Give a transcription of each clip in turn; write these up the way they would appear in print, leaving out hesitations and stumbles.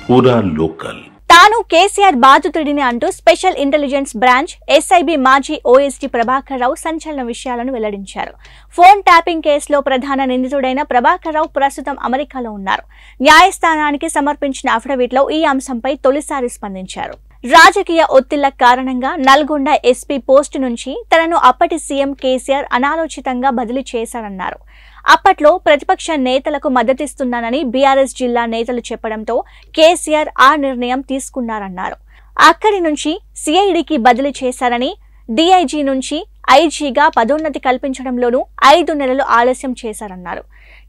पूरा लोकल తాను కేసీఆర్ బాధితుడిని అంటూ స్పెషల్ ఇంటెలిజెన్స్ బ్రాంచ్ ఎస్ఐబి మాజీ ఓఎస్డీ ప్రభాకర్ రావు సంచలన విషయాలను వెల్లడించారు. ఫోన్ ట్యాపింగ్ కేసులో ప్రధాన నిందితుడైన ప్రభాకర్ రావు ప్రస్తుతం అమెరికాలో ఉన్నారు. న్యాయస్థానానికి సమర్పించిన అఫిడవిట్లో ఈ అంశంపై తొలిసారి స్పందించారు. రాజకీయ ఒత్తిళ్ల కారణంగా నల్గొండ ఎస్పీ పోస్టు నుంచి తనను అప్పటి సీఎం కేసీఆర్ అనాలోచితంగా బదిలీ చేశారన్నారు. అప్పట్లో ప్రతిపక్ష నేతలకు మద్దతిస్తున్నానని బీఆర్ఎస్ జిల్లా నేతలు చెప్పడంతో కేసీఆర్ ఆ నిర్ణయం తీసుకున్నారన్నారు. అక్కడి నుంచి సిఐడికి బదిలీ చేశారని, డీఐజీ నుంచి ఐజీగా పదోన్నతి కల్పించడంలోనూ 5 నెలలు ఆలస్యం చేశారన్నారు.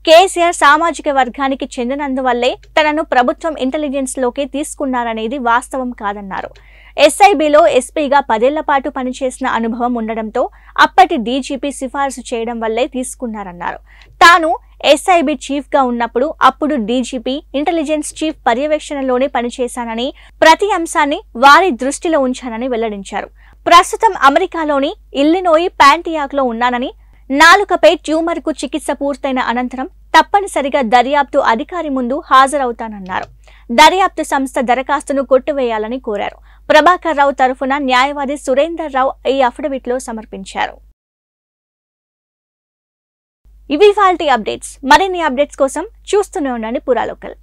కేసీఆర్ సామాజిక వర్గానికి చెందినందువల్లే తనను ప్రభుత్వం ఇంటెలిజెన్స్ లోకి తీసుకున్నారనేది వాస్తవం కాదన్నారు. ఎస్ఐబిలో ఎస్పీగా 10 ఏళ్ల పాటు పనిచేసిన అనుభవం ఉండడంతో అప్పటి డీజీపీ సిఫారసు చేయడం వల్లే తీసుకున్నారన్నారు. తాను ఎస్ఐబి చీఫ్ గా ఉన్నప్పుడు అప్పుడు డీజీపీ ఇంటెలిజెన్స్ చీఫ్ పర్యవేక్షణలోనే పనిచేశానని, ప్రతి అంశాన్ని వారి దృష్టిలో ఉంచానని వెల్లడించారు. ప్రస్తుతం అమెరికాలోని ఇల్లినోయి ప్యాంటియాక్లో ఉన్నానని, నాలుకపై ట్యూమర్ కు చికిత్స పూర్తయిన అనంతరం తప్పనిసరిగా దర్యాప్తు అధికారి ముందు హాజరవుతానన్నారు. దర్యాప్తు సంస్థ దరఖాస్తును కొట్టివేయాలని కోరారు. ప్రభాకర్ రావు తరఫున న్యాయవాది సురేందర్ రావు ఈ అఫిడవిట్లో సమర్పించారు. ఇవి వాల్టి అప్డేట్స్. మరిన్ని అప్డేట్స్ కోసం చూస్తూనే ఉండండి పురా లోకల్.